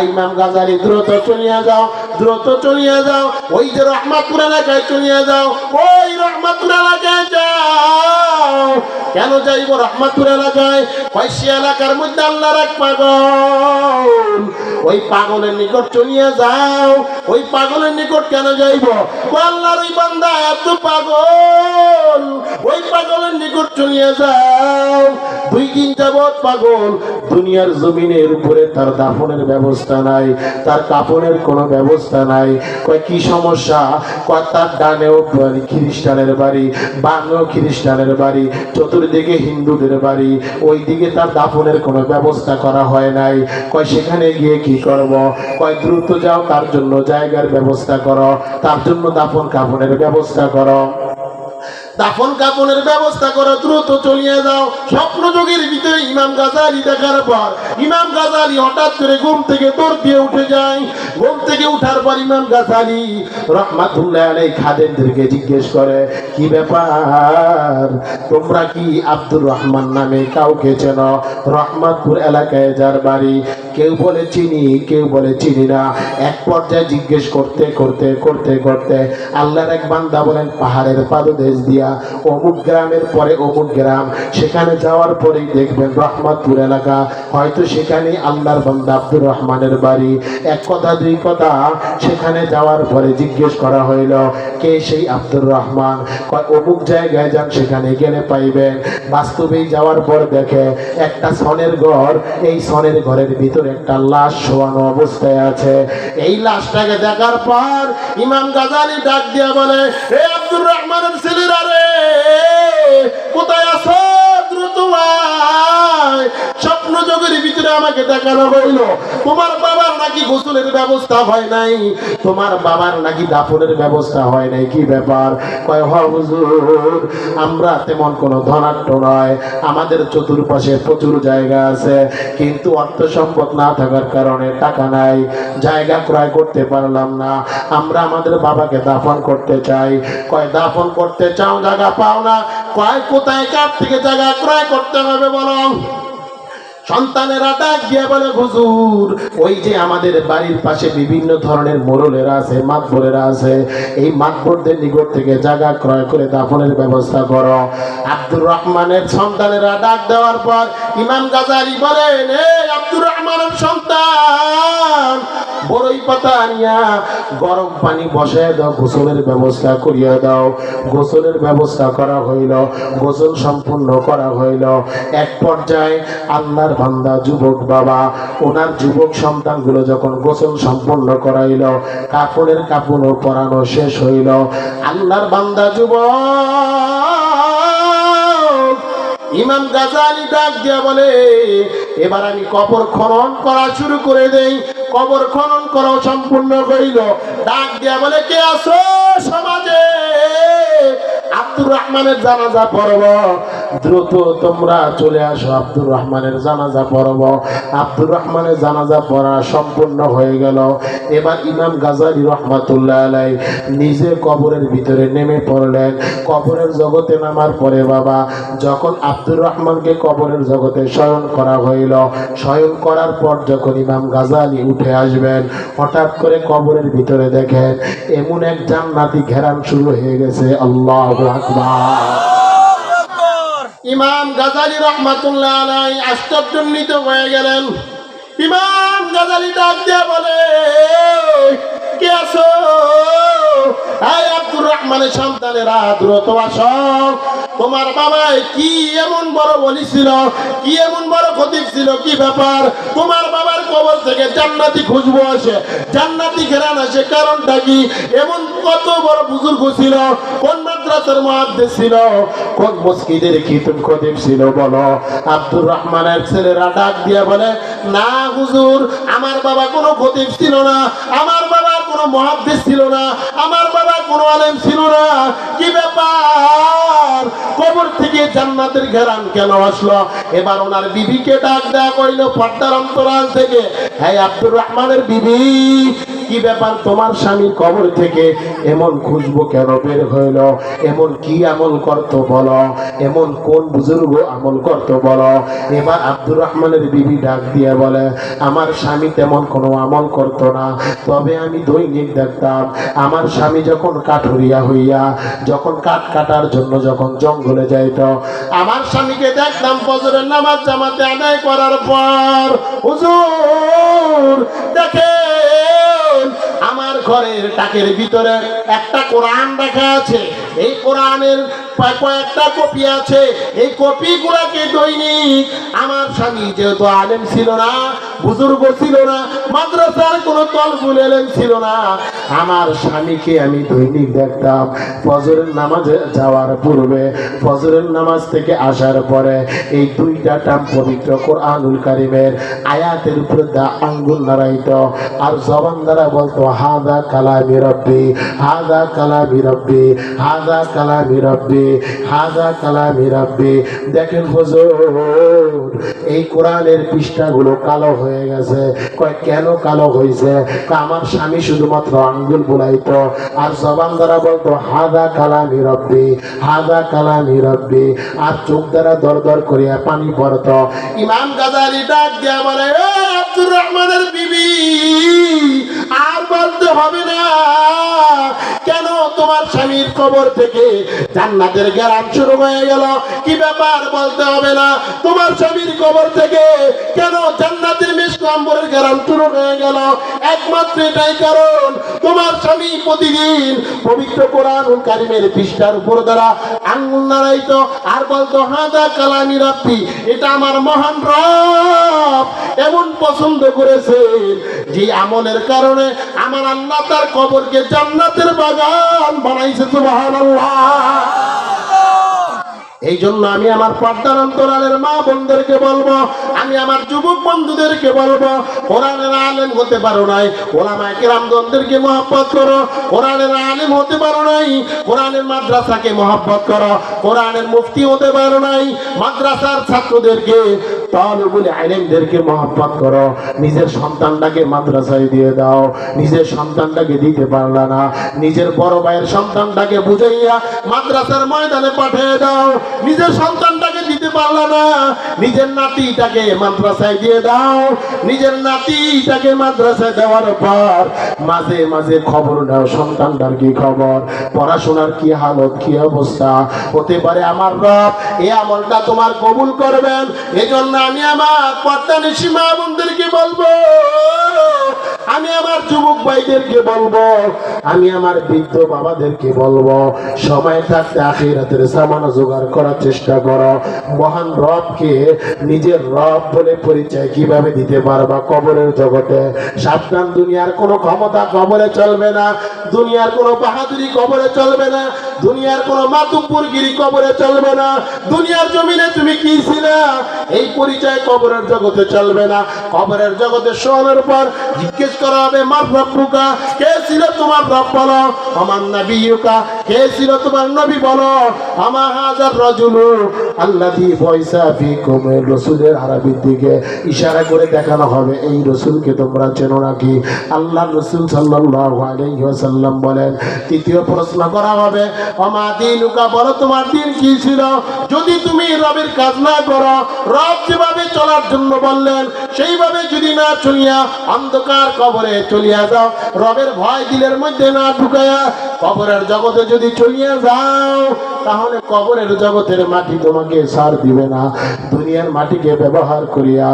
ইমাম গাজালি দ্রুত চলিয়া যাও, দ্রুত চলিয়া যাও, ওই যে রহমাতপুর এলাকায় চলিয়া যাও, ওই রহমাতপুর এলাকায় যাও। কেন যাইব রহমাতপুর এলাকায়? কয়সি এলাকার মধ্যে আল্লাহর এক পাগল, ওই পাগলের নিকট চলিয়া যাও। ওই পাগলের নিকট কেন যাইব? আল্লাহর ওই বান্দা এত পাগল, ওই পাগলের নিকট চলিয়া যাও। 2 দিন যাবৎ পাগল, দুনিয়ার জমিনের উপরে তার দাফনের ব্যবস্থা নাই, তার কাফনের কোনো ব্যবস্থা নাই। কয় কি সমস্যা? কয় তার ডানেও খ্রিস্টানের বাড়ি, বামেও খ্রিস্টানের বাড়ি, চতুর্দিকে হিন্দুদের বাড়ি, ওই দিকে তার দাফনের কোনো ব্যবস্থা করা হয় নাই। কয় সেখানে গিয়ে কি করব? কয় দ্রুত যাও, তার জন্য জায়গার ব্যবস্থা করো, তার জন্য দাফন কাফনের ব্যবস্থা করো, দাফন কাফনের ব্যবস্থা করো, দ্রুত চলিয়ে যাও। স্বপ্ন যোগের ভিতরে ইমাম গাজালি দেখার পর ইমাম গাজালি হঠাৎ করে ঘুম থেকে দৌড় দিয়ে উঠে যায়। ঘুম থেকে উঠার পর ইমাম গাজালি রহমাতুল্লাহ আলাইহি খাদেমদেরকে জিজ্ঞেস করে, কি ব্যাপার, তোমরা কি আব্দুর রহমান নামে কাউকে চেনো? রহমাতপুর এলাকায় যার বাড়ি, কেউ বলে চিনি, কেউ বলে চিনি না। এক পর্যায়ে জিজ্ঞেস করতে করতে করতে করতে আল্লাহর এক বান্দা বলেন, পাহাড়ের পাদদেশ দিয়া অমুক গ্রামের পরে অমুক গ্রাম, সেখানে যাওয়ার পরেই দেখবেন রহমাতপুর এলাকা, হয়তো সেখানে আল্লাহর বান্দা আব্দুর রহমানের বাড়ি। এক কথা দুই কথা, সেখানে যাওয়ার পরে জিজ্ঞেস করা হইল, কে সেই আব্দুর রহমান? কয় অমুক জায়গায় যান, সেখানে গেলে পাইবেন। বাস্তবেই যাওয়ার পর দেখে একটা সনের ঘর, এই সনের ঘরের ভিতরে একটা লাশ শোয়ানো অবস্থায় আছে। এই লাশটাকে দেখার পর ইমাম গাজালি ডাক দিয়া বলে, হে আব্দুর রহমানের ছেলেরা রে, কোথায় আছো? দ্রুত আয়। স্বপ্ন জগতের ভিতরে আমাকে দেখানো হইল তোমার বাবার নাকি গোসলের ব্যবস্থা হয় নাই, তোমার বাবার নাকি দাফনের ব্যবস্থা হয় নাই। কি ব্যাপার? কয় হুজুর, আমরা তেমন কোনো ধনাঢ্য নয়, আমাদের চতুর্পাশে প্রচুর জায়গা আছে, কিন্তু অর্থ সম্পদ না থাকার কারণে টাকা নাই, জায়গা ক্রয় করতে পারলাম না। আমরা আমাদের বাবাকে দাফন করতে চাই। কয় দাফন করতে চাও, জায়গা পাও না? কয় কোথায়, কার থেকে জায়গা ক্রয় করতে হবে বলো? সন্তানেরা ডাক দিয়ে বলে, হুজুর, ওই যে আমাদের বাড়ির পাশে বিভিন্ন ধরনের মোড়লেরা আছে, মাতবরেরা আছে, এই মাতবরদের নিকট থেকে জায়গা ক্রয় করে দাফনের ব্যবস্থা করো। আব্দুর রহমানের সন্তানেরা ডাক দেওয়ার পর ইমাম গাজালি বলেন, হে আব্দুর রহমানের সন্তান, বড়ই পাতা আনিয়া গরম পানি বসায় দাও, গোসলের ব্যবস্থা করিয়া দাও। গোসলের ব্যবস্থা করা হইল, গোসল সম্পূর্ণ করা হইল। এক পর্যায়ে আল্লাহর বান্দা যুবক বাবা, ওনার যুবক সন্তানগুলো যখন গোসল সম্পূর্ণ করাইল, কাপড়ের কাপড়ও পরানো শেষ হইল, আল্লাহর বান্দা যুবক ইমাম গাজালি ডাক দিয়া বলে, এবার আমি কবর খনন করা শুরু করে দেই। কবর খনন করা সম্পূর্ণ হইল। ডাক দিয়া বলে, কে আছো সমাজে? আব্দুর রহমানের জানাজা পড়ব, দ্রুত তোমরা চলে আসো, আব্দুর রহমানের জানাজা পড়ব। আব্দুর রহমানের জানাজা পড়া সম্পূর্ণ হয়ে গেল। এবার ইমাম গাজালি রহমাতুল্লাহ আলাইহি নিজে কবরের ভিতরে নেমে পড়লেন। কবরের জগতে নামার পরে বাবা, যখন আব্দুর রহমানকে কবরের জগতে শয়ন করা হইল, শয়ন করার পর যখন ইমাম গাজালি উঠে আসবেন, হঠাৎ করে কবরের ভিতরে দেখেন এমন এক জান্নাতি ঘেরান শুরু হয়ে গেছে। আল্লাহু আকবার। ইমাম গাজালি রহমাতুল্লাহ আলাইহি আশ্চর্যান্বিত হয়ে গেলেন। ইমাম গাজালি ডাক দিয়ে বলে, কে আছো? এই আব্দুর রহমানের সন্তানেরা, দ্রুত আসো। তোমার বাবা কি এমন বড় ওলি ছিল, কি এমন বড় খতিব ছিল? কি ব্যাপার? তোমার বাবার কবর থেকে জান্নাতি খুশবু আসে, জান্নাতি ঘেরান আসে, কারণটা কি? এমন কত বড় বুজুর্গ ছিল, কোন মাদ্রাসার মুহাদ্দিস ছিল, কোন মসজিদের খতিব ছিল বলো? আব্দুর রহমানের ছেলেরা ডাক দিয়ে বলে, না হুজুর, আমার বাবা কোনো খতিব ছিল না, আমার বাবা কোনো মুহাদ্দিস ছিল না, আমার বাবা কোনো আলেম ছিল না। কি ব্যাপার? ব্যাপার, কবর থেকে জান্নাতের ঘেরান কেন আসলো? এবার ওনার বিবিকে ডাক দেয়া কইল পর্দার অন্তরাল থেকে, হ্যাঁ আব্দুর রহমানের বিবি, কি ব্যাপার তোমার স্বামী কবর থেকে এমন খুশবু কেন বের হইল? এমন কি আমল করতো বলো, এমন কোন বুজুর্গ আমল করতো বলো? এবার আব্দুর রহমানের বিবি ডাক দিয়ে বলে, আমার স্বামী তেমন কোনো আমল করতো না, তবে আমি দৈনিক দেখতাম আমার স্বামী যখন কাঠুরিয়া হইয়া যখন কাঠ কাটার জন্য যখন জঙ্গলে যাইত, আমার স্বামীকে দেখতাম ফজরের নামাজ জামাতে আদায় করার পর, হুজুর দেখেন আমার ঘরের টাকের ভিতরে একটা কোরআন রাখা আছে, এই কোরআনের কয়েকটা কপি আছে, এই কপি গুলাকে দৈনিক আমার স্বামী যেহেতু আলেম ছিল না, বুজুর্গ ছিল না, মাদ্রাসার কোন তলবুল এলেম ছিল না, আমার স্বামীকে আমি দৈনিক দেখতাম ফজরের নামাজে যাওয়ার পূর্বে, ফজরের নামাজ থেকে আসার পরে এই দুইটা টান পবিত্র কোরআনুল কারীমের আয়াতের উপরে দা আঙ্গুল নাড়াইত আর জবান দ্বারা বলতো, হাদা কালামি রব্বি, হাদা কালামি রব্বি, হাদা কালামি রব্বি, হাদা কালামি রব্বি। দেখেন হুজুর, এই কোরআনের পৃষ্ঠাগুলো কালো হয়ে গেছে। কয় কেন কালো হয়েছে? আমার স্বামী শুধুমাত্র আঙ্গুল বুলাইতো আর জবান দ্বারা বলতো, হাদা কালামি রব্বি, হাদা কালামি রব্বি, আর চোখ দ্বারা দর দর করিয়া পানি পড়তো। ইমাম গাজালি ডাক দিয়া বলে, আব্দুর রহমানের বিবি, আর বলতে হবে না, কেন তোমার স্বামীর কবর থেকে জান্নাতের ঘেরান শুরু হয়ে গেল? কি ব্যাপার বলতে হবে না, তোমার স্বামীর কবর থেকে কেন জান্নাতের মিষ্টি আম্বরের ঘেরান শুরু হয়ে গেল? একমাত্র এটাই কারণ, তোমার স্বামী প্রতিদিন পবিত্র কোরআনুল কারীমের পৃষ্ঠার উপর দ্বারা আঙ্গুল নাড়াইতো আর বলতো, হাদা কালামি রব্বি, এটা আমার মহান রব এমন পছন্দ করেছেন যে আমলের কারণে আমার আল্লাহ তার কবরকে জান্নাতের বাগান বানাইছে। সুবহানাল্লাহ। এই জন্য আমি আমার পর্দার অন্তরালের মা বোনদেরকে বলবো, আমি আমার যুবক বন্ধুদেরকে বলবো, কোরআনের আলেম হতে পারো নাই, ওলামায়ে কেরামগণদেরকে মহব্বত করো। কোরআনের আলেম হতে পারো নাই, কোরআনের মাদ্রাসাকে মহব্বত করো। কোরআনের মুফতি হতে পারো নাই, মাদ্রাসার ছাত্রদেরকে, তালিবুল ইলমদেরকে মহব্বত করো। নিজের সন্তানটাকে মাদ্রাসায় দিয়ে দাও, নিজের সন্তানটাকে দিতে পারলা না, নিজের বড় ভাইয়ের সন্তানটাকে বুঝাইয়া মাদ্রাসার ময়দানে পাঠিয়ে দাও। নিজের সন্তানটাকে দিতে পারলা না, নিজের নাতিটাকে মাদ্রাসায় দিয়ে দাও। নিজের নাতিটাকে মাদ্রাসায় দেওয়ার পর মাঝে মাঝে খবর নাও সন্তানটার কি খবর, পড়াশোনার কি হালত, কি অবস্থা। হতে পারে আমার রব এই আমলটা তোমার কবুল করবেন। এজন্য আমি আমার পর্দানিশী মা বোনদেরকে বলবো, আমি আমার যুবক ভাইদেরকে বলবো, আমি আমার বৃদ্ধ বাবাদেরকে বলবো, সময় থাকতে আখিরাতের সামান জোগাড় করার চেষ্টা করো। মহান রবকে নিজের রব বলে পরিচয় কিভাবে দিতে পারবা কবরের জগতে? সাবধান, দুনিয়ার কোনো ক্ষমতা কবরে চলবে না, দুনিয়ার কোনো বাহাদুরি কবরে চলবে না, দুনিয়ার কোনো মাতুব্বরগিরি কবরে চলবে না। দুনিয়ার জমিনে তুমি কি ছিলা এই পরিচয় কবরের জগতে চলবে না। কবরের জগতে শোয়ানোর পর জিজ্ঞেস করা হবে, মার রব্বুকা, কে ছিল তোমার রব বলো, আমার নবিয়ুকা, কে ছিল তোমার নবী বলো, আমা হাজার রাজুলু আল্লাযী বুইসা ফীকুম। রাসূলের আরবির দিকে ইশারা করে দেখানো হবে, এই রাসূলকে তোমরা চেনো নাকি? আল্লাহর রাসূল সাল্লাল্লাহু আলাইহি ওয়াসাল্লাম বলেন। তৃতীয় প্রশ্ন করা হবে, আমা দীনুকা, বলো তোমার দিন কি ছিল? যদি তুমি রবের কাজ না করো, রব যেভাবে চলার জন্য বললেন সেইভাবে যদি না চলিয়া অন্ধকার কবরে চলিয়া যাও, রবের ভয় দিলের মধ্যে না ঢুকায়া কবরের জগতে যদি চলিয়া যাও, তাহলে কবরের জগতের মাটি তোমাকে সার দিবে না। দুনিয়ার মাটিকে ব্যবহার করিয়া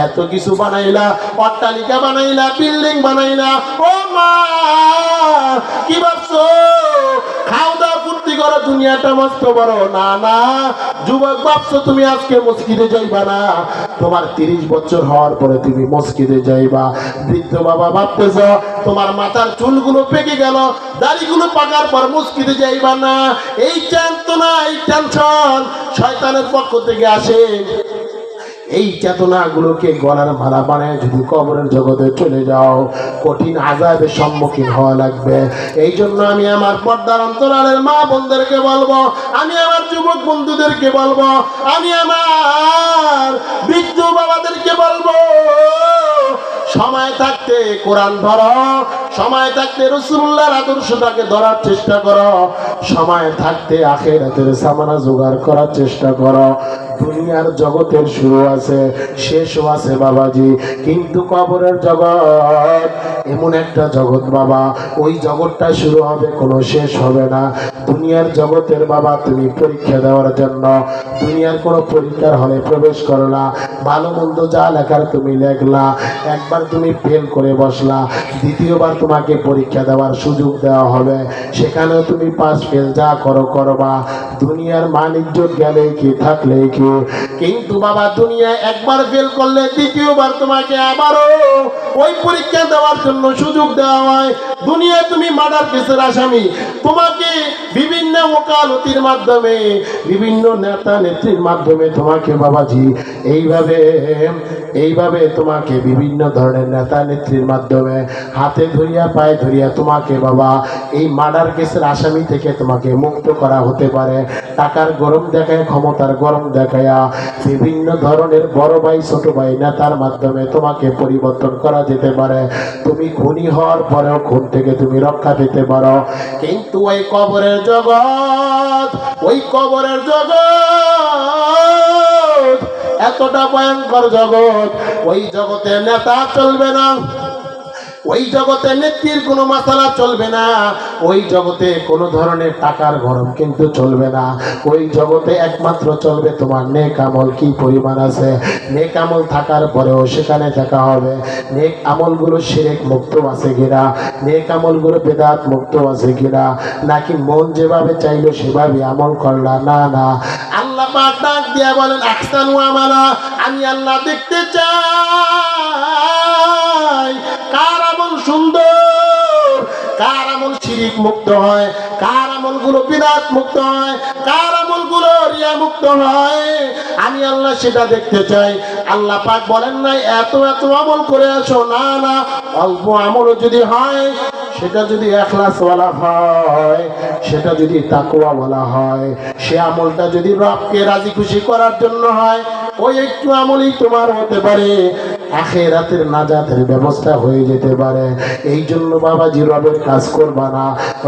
এত কিছু বানাইলা, অট্টালিকা বানাইলা, বিল্ডিং বানাইলা, ও মা কি ভাবছো? খাও দাও ফুর্তি করো, দুনিয়াটা মস্ত বড় না। না যুবক, ভাবছো তুমি আজকে মসজিদে যাইবা না, তোমার 30 বছর হওয়ার পরে তুমি মসজিদে যাইবা। বৃদ্ধ বাবা ভাবতেছ তোমার মাথার চুলগুলো পেকে গেল, দাড়িগুলো পাকার পর মসজিদে যাইবা না। এই টেনশন, এই টেনশন শয়তানের পক্ষ থেকে আসে। এই চেতনাগুলোকে গলার মালা বানায় যদি কবরের জগতে চলে যাও, কঠিন আযাবের সম্মুখীন হওয়া লাগবে। এই জন্য আমি আমার পর্দার অন্তরালের মা বোনদেরকে বলবো, আমি আমার যুবক বন্ধুদেরকে বলবো, আমি আমার বৃদ্ধ বাবাদেরকে বলবো, সময় থাকতে কোরআন ধরো, সময় থাকতে রাসূলুল্লাহর আদর্শটাকে ধরার চেষ্টা করো, সময় থাকতে আখিরাতের সামানা জোগাড় করার চেষ্টা করো। দুনিয়ার জগতের শুরু আছে, শেষও আছে বাবাজি, কিন্তু কবরের জগৎ এমন একটা জগৎ বাবা, ওই জগৎটা শুরু হবে, কোনো শেষ হবে না। দুনিয়ার জগতের বাবা তুমি পরীক্ষা দেওয়ার জন্য দুনিয়ার কোনো পরীক্ষার হলে প্রবেশ করলা, ভালো মন্দ যা লেখার তুমি লেখলা, একবার তুমি ফেল করে বসলা, দ্বিতীয়বার তোমাকে পরীক্ষা দেওয়ার সুযোগ দেওয়া হবে, সেখানেও তুমি পাস ফেল যা করো করবা। দুনিয়ার মান ইজ্জত গেলে কি থাকলে কি, কিন্তু বাবা দুনিয়ায় একবার ফেল করলে দ্বিতীয়বার তোমাকে আবারও ওই পরীক্ষা দেওয়ার জন্য সুযোগ দেওয়া হয়। দুনিয়ায় তুমি মার্ডার কেসের আসামি, তোমাকে বিভিন্ন ওকালতির মাধ্যমে, বিভিন্ন নেতা নেত্রীর মাধ্যমে তোমাকে বাবাজি এইভাবে তোমাকে বিভিন্ন ধরনের নেতা নেত্রীর মাধ্যমে হাতে ধরিয়া পায়ে ধরিয়া তোমাকে বাবা এই মার্ডার কেসের আসামি থেকে তোমাকে মুক্ত করা হতে পারে। টাকার গরম দেখায়, ক্ষমতার গরম দেখায়া বিভিন্ন ধরনের বড় ভাই ছোট ভাই নেতার মাধ্যমে তোমাকে পরিবর্তন করা যেতে পারে। তুমি খুনি হওয়ার পরেও খুন থেকে তুমি রক্ষা পেতে পারো। কিন্তু ওই কবরের জগৎ, ওই কবরের জগৎ এতটা ভয়ঙ্কর জগৎ, ওই জগতে নেতা চলবে না, ওই জগতে নেত্রীর কোনো মাসালা চলবে না, ওই জগতে কোনো ধরনের টাকার গরম কিন্তু চলবে না। ওই জগতে একমাত্র চলবে তোমার নেক আমল কি পরিমাণ আছে। নেক আমল থাকার পরেও সেখানে দেখা হবে নেক আমলগুলো শিরক মুক্ত আছে কিনা, নেক আমলগুলো বেদাত মুক্ত আছে কিনা, নাকি মন যেভাবে চাইলো সেভাবে আমল করলা। না না, আল্লাহ পাক ডাক দিয়া বলেন আহসানু আমালা, আমি আল্লাহ দেখতে চাই কার আমল সুন্দর, কার আমল শিরিক মুক্ত হয়, কার আমলগুলো বিদআত মুক্ত হয়, কার আমলগুলো রিয়া মুক্ত হয়, আমি আল্লাহ সেটা দেখতে চাই। আল্লাহ পাক বলেন নাই এত এত আমল করে আসো, না না, অল্প আমলও যদি হয়, সেটা যদি ইখলাসওয়ালা হয়, সেটা যদি তাকওয়াওয়ালা হয়, সে আমলটা যদি রবকে রাজি খুশি করার জন্য হয়, ওই একটু আমলই তোমার হতে পারে আখিরাতের নাজাতের ব্যবস্থা হয়ে যেতে পারে। এই জন্য বাবাজি রবের কাজ করবা না।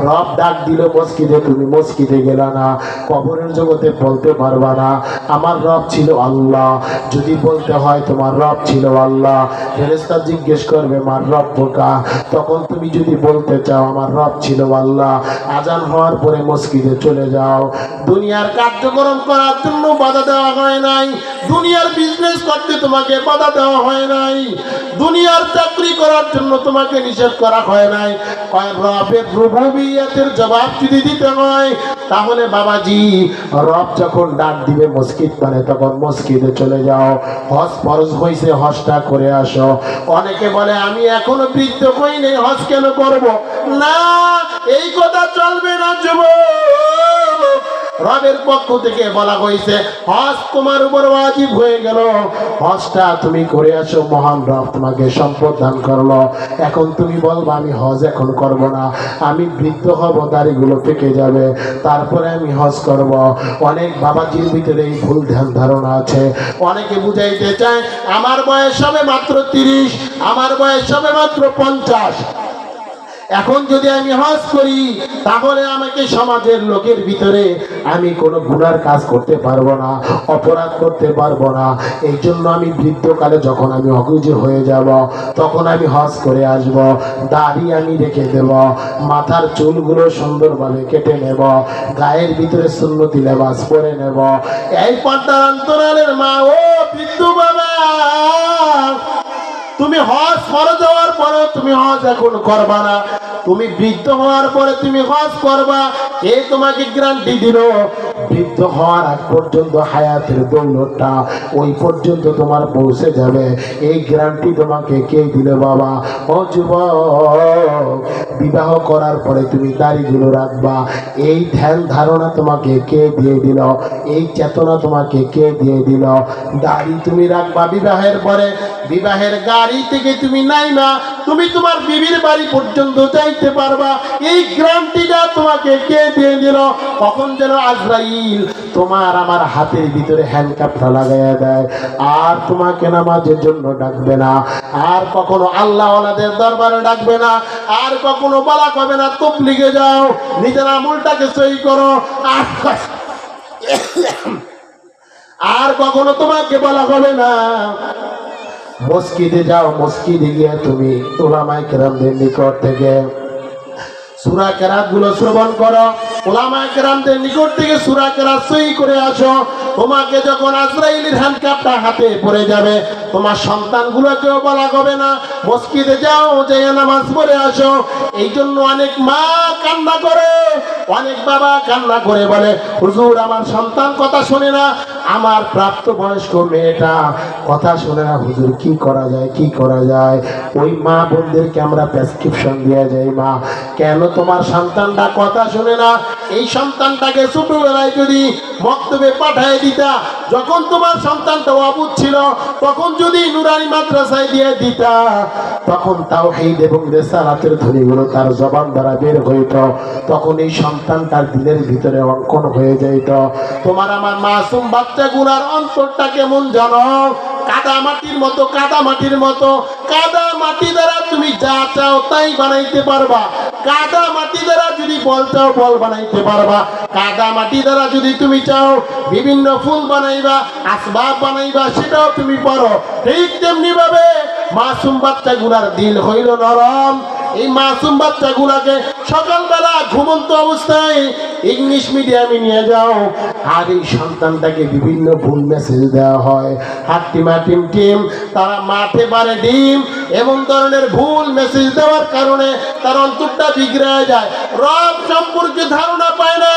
রব ডাক দিল মসজিদে, তুমি মসজিদে গেলা না, কবরের জগতে বলতে পারবা না আমার রব ছিল আল্লাহ। যদি বলতে হয় তোমার রব ছিল আল্লাহ, ফেরেশতা জিজ্ঞেস করবে আমার রব বোকা। তখন তুমি যদি বলতে চাও আমার রব ছিল আল্লাহ, আজান হওয়ার পরে মসজিদে চলে যাও। দুনিয়ার কার্যক্রম করার জন্য বাধা দেওয়া হয় নাই, দুনিয়ার বিজনেস করতে তোমাকে বাধা দেওয়া হয় নাই, দুনিয়ার চাকরি করার জন্য তোমাকে নিষেধ করা হয় নাই। রবের রুবুবিয়তের জবাব যদি দিতে হয়, তাহলে বাবাজি রব যখন ডাক দিবে মসজিদ মানে তখন মসজিদে চলে যাও। হজ ফরজ হয়েছে, হজটা করে আসো। অনেকে বলে আমি এখনো বৃদ্ধ হই নাই, হজ কেন করব? না, এই কথা চলবে না যুবক। রবের পক্ষ থেকে বলা হয়েছে হজ তোমার উপর ওয়াজিব হয়ে গেল, হজটা তুমি করে আসো, মহান রব তোমাকে সম্পদ দান করলো। এখন তুমি বলবা আমি হজ এখন করব না, আমি বৃদ্ধ হব, দাড়িগুলো পেকে যাবে, তারপরে আমি হজ করব। অনেক বাবাজির ভিতরে এই ভুল ধ্যান ধারণা আছে। অনেকে বুঝাইতে চায় আমার বয়স হবে মাত্র 30, আমার বয়স হবে মাত্র 50, এখন যদি আমি হজ করি তাহলে আমাকে সমাজের লোকের ভিতরে আমি কোনো গুনার কাজ করতে পারবো না, অপরাধ করতে পারবো না। এই জন্য আমি বৃদ্ধকালে যখন আমি অগুজে হয়ে যাব তখন আমি হজ করে আসব, দাড়ি আমি রেখে দেব, মাথার চুলগুলো সুন্দরভাবে কেটে নেব, গায়ের ভিতরে সুন্নতি লেবাস পরে নেব। এই পর্দার অন্তরালের মা ও বৃদ্ধ বাবা, তুমি হজ ফরজ হওয়ার পরে তুমি হজ এখন করবা না, তুমি বৃদ্ধ হওয়ার পরে তুমি হজ করবা। কে তোমাকে গ্যারান্টি দিল? বৃদ্ধ হওয়ার আগ পর্যন্ত হায়াতের দৌলতটা ওই পর্যন্ত তোমার পৌঁছে যাবে, এই গ্যারান্টি তোমাকে কে দিল বাবা? ও যুবক, বিবাহ করার পরে তুমি দাড়িগুলো রাখবা, এই ধ্যান ধারণা তোমাকে কে দিয়ে দিল? এই চেতনা তোমাকে কে দিয়ে দিল? দাড়ি তুমি রাখবা বিবাহের পরে, বিবাহের গাড়ি থেকে তুমি নাইমা তুমি তোমার বিবির বাড়ি পর্যন্ত যাইতে পারবা, এই গ্যারান্টিটা তোমাকে কে দিয়ে দিল? কখন যেন আজরাইল তোমার আমার হাতের ভিতরে হ্যান্ডকাপটা লাগাইয়া দেয়, আর তোমাকে নামাজের জন্য ডাকবে না, আর কখনো আল্লাহ ওনাদের দরবারে ডাকবে না, আর কখনো বলা হবে না তবলিগে যাও, নিজের আমলটাকে সই করো, আর কখনো তোমাকে বলা হবে না মসজিদে যাও, মসজিদে গিয়ে তুমি উলামায়ে কেরামদের নিকট থেকে সূরা কেরাত গুলো শ্রবণ করো, উলামায়ে কেরামদের নিকট থেকে সূরা কেরাত সহি করে আসো। তোমাকে যখন আজরাইলের হ্যান্ডকাপটা হাতে পড়ে যাবে, তোমার সন্তানগুলোকেও বলা হবে না মসজিদে যাও, যাই নামাজ পড়ে আসো। এই জন্য অনেক মা কান্না করে, অনেক বাবা কান্না করে বলে, হুজুর আমার সন্তান কথা শোনে না, আমার প্রাপ্তবয়স্ক মেয়েটা কথা শোনে না, হুজুর কি করা যায়, কি করা যায়? ওই মা বোনদেরকে আমরা প্রেসক্রিপশন দিয়ে যাই, মা কেন তোমার সন্তানটা কথা শোনে না? এই সন্তানটাকে ছোটবেলায় যদি মক্তবে পাঠায় দিতা, যখন তোমার সন্তানটা অবুঝ ছিল তখন যদি নুরানি মাদ্রাসায় দিয়ে দিতা, তখন তাওহীদ এবং রিসালাতের ধ্বনিগুলো তার জবান দ্বারা বের হইত, তখন এই সন্তানটার দিলের ভিতরে অঙ্কন হয়ে যাইত। তোমার আমার মাসুম বাচ্চাগুলার অন্তরটা কেমন জানো? কাদা মাটির মতো, কাদা মাটির মতো। কাদা মাটি দ্বারা তুমি যা চাও তাই বানাইতে পারবা, কাদা মাটি দ্বারা যদি বল চাও বল বানাইতে পারবা, কাদা মাটি দ্বারা যদি তুমি চাও বিভিন্ন ফুল বানাইবা, আসবাব বানাইবা, সেটাও তুমি পারো। ঠিক তেমনি ভাবে মাসুম বাচ্চাগুলার দিল হইল নরম। এই মাসুম বাচ্চাগুলাকে সকালবেলা ঘুমন্ত অবস্থায় ইংলিশ মিডিয়ামে নিয়ে যাও, আর এই সন্তানটাকে বিভিন্ন ভুল মেসেজ দেওয়া হয়, হাট্টিমা টিম টিম, তারা মাঠে পারে ডিম, এমন ধরনের ভুল মেসেজ দেওয়ার কারণে তার অন্তরটা বিগড়ে যায়, রব সম্পর্কে ধারণা পায় না,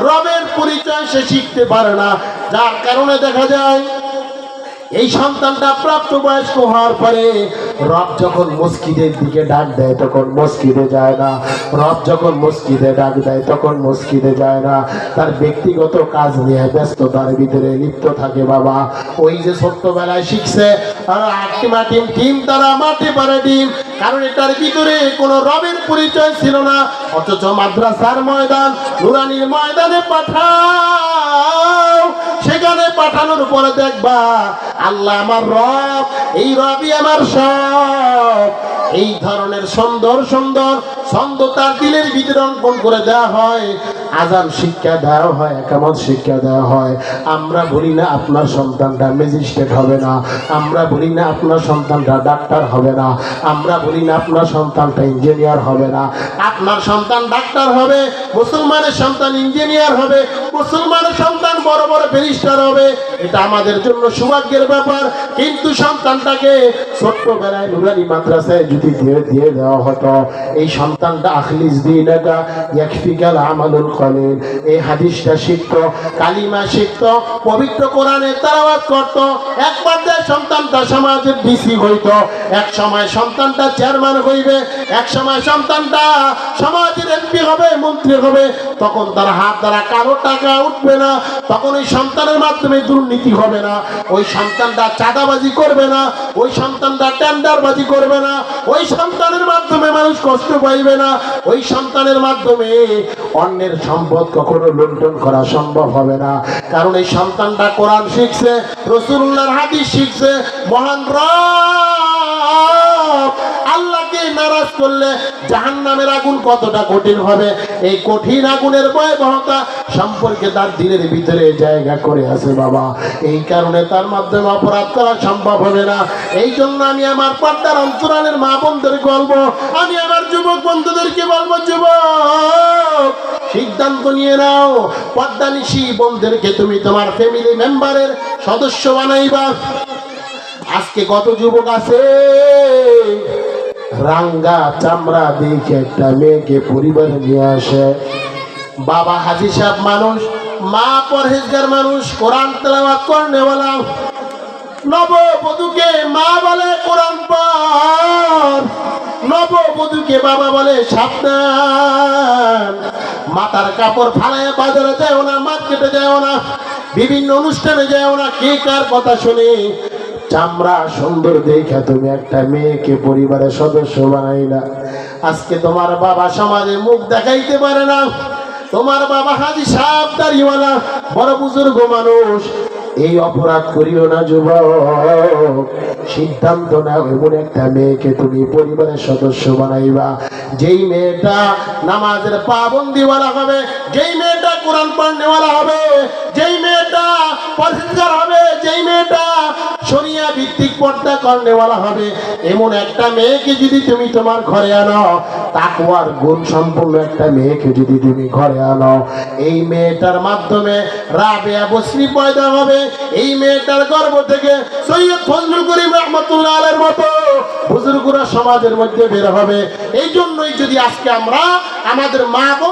রবের পরিচয় সে শিখতে পারে না, যার কারণে দেখা যায় এই সন্তানটা প্রাপ্তবয়স্ক হওয়ার পরে রব যখন মসজিদের দিকে ডাক দেয় তখন মসজিদে যায় না, রব যখন মসজিদে ডাক দেয় তখন মসজিদে যায় না, তার ব্যক্তিগত কাজ নিয়ে ব্যস্ততার ভিতরে লিপ্ত থাকে। বাবা ওই যে ছোট্টবেলায় শিখছে আর আটটিমা টিম টিম, তারা মাঠে পারে ডিম, কারণ এটার ভিতরে কোনো রবের পরিচয় ছিল না। অথচ মাদ্রাসার ময়দান, নুরানির ময়দানে পাঠাও, সেখানে পাঠানোর পরে দেখবা আল্লাহ আমার রব, এই রবই আমার সব। এই ধরনের সুন্দর সুন্দর ছন্দ তার দিলের ভিতরে অঙ্কন করে দেওয়া হয়, আজান শিক্ষা দেওয়া হয়, একামত শিক্ষা দেওয়া হয়। আমরা বলি না আপনার সন্তানটা ম্যাজিস্ট্রেট হবে না, আমরা বলি না আপনার সন্তানটা ডাক্তার হবে না, আমরা বলি না আপনার সন্তানটা ইঞ্জিনিয়ার হবে না। আপনার সন্তান ডাক্তার হবে, মুসলমানের সন্তান ইঞ্জিনিয়ার হবে, মুসলমানের সন্তান বড় বড় ব্যারিস্টার হবে, এটা আমাদের জন্য সৌভাগ্যের ব্যাপার। কিন্তু সন্তানটাকে ছোট্টবেলায় নুরানি মাদ্রাসায় যদি দিয়ে দেওয়া হতো, এই সন্তানটা আখলিস দীনাকা ইয়াকফিকাল আমালুল কলিল, এই হাদিসটা শিখতো, কালিমা শিখতো, পবিত্র কোরআনের তেলাওয়াত করতো, একবার সন্তানটা সমাজের ডিসি হইতো, এক সময় সন্তানটা চেয়ারম্যান হইবে, এক সময় সন্তানটা সমাজের এমপি হবে, মন্ত্রী হবে, তখন তার হাত দ্বারা কারো টাকা উঠবে না, তখন ওই সন্তানের মাধ্যমে দুর্নীতি হবে না, ওই সন্তানটা চাঁদাবাজি করবে না, ওই সন্তানটা টেন্ডারবাজি করবে না, ওই সন্তানের মাধ্যমে মানুষ কষ্ট পাইবে না, ওই সন্তানের মাধ্যমে অন্যের সম্পদ কখনো লুণ্ঠন করা সম্ভব হবে না। কারণ এই সন্তানটা কোরআন শিখছে, রাসূলুল্লাহর হাদিস শিখছে। মহান রব আল্লাহকে নারাজ করলে জাহান্নামের আগুন কতটা কঠিন হবে, এই কঠিন আগুনের ভয়াবহতা সম্পর্কে তার দিলের ভিতরে জায়গা করে আছে বাবা। এই কারণে তার মাধ্যমে অপরাধ করা সম্ভব হবে না। এই জন্য আমি আমার পর্দার অন্তরালের মা বোনদেরকে বলবো, আমি আমার যুবক বন্ধুদেরকে বলবো, যুবক সিদ্ধান্ত নিয়ে নাও, পর্দানিশী বোনদেরকে তুমি তোমার ফ্যামিলি মেম্বারের সদস্য বানাইবা। আজকে কত যুবক আছে রাঙ্গা চামড়া দেখে একটা মেয়েকে পরিবারে নিয়ে আসে, বাবা হাজি সাহেব মানুষ, মা পরহেজগার মানুষ, কোরআন তেলাওয়াত করনেওয়ালা। নববধূকে মা বলে কোরআন পড়, নববধূকে বাবা বলে সাবধান। মাথার কাপড় ফালায় বাজারে যাও না, মার্কেটে যাও না, বিভিন্ন অনুষ্ঠানে যাও না। কে কার কথা শুনে চামড়া সুন্দর দেখে তুমি একটা মেয়েকে পরিবারের সদস্য বানাইলা। আজকে তোমার বাবা সমাজে মুখ দেখাইতে পারে না, তোমার বাবা হাজি সাহেব দাড়িওয়ালা বড় বুজুর্গ মানুষ। এই অপরাধ করিও না যুবক, সিদ্ধান্ত নাও এমন একটা মেয়েকে তুমি পরিবারের সদস্য বানাইবা, যেই মেয়েটা নামাজের পাবন্দিওয়ালা হবে, যেই মেয়েটা কোরআন পড়নেওয়ালা হবে, যেই মেয়েটা পরহেজগার হবে, যেই মেয়েটা শরিয়া ভিত্তিক পর্দা করনেওয়ালা হবে। এমন একটা মেয়েকে যদি তুমি তোমার ঘরে আনো, তাকওয়ার গুণ সম্পূর্ণ একটা মেয়েকে যদি তুমি ঘরে আনো, এই মেয়েটার মাধ্যমে রাবেয়া বসরি পয়দা হবে। এই মেয়েটার গর্ভ থেকে সৈয়দ ফজলুল করিম রহমতুল্লাহ আলাইহির মতো বুজুর্গরা সমাজের মধ্যে বের হবে। এই জন্যই যদি আজকে আমরা আমাদের মা বোন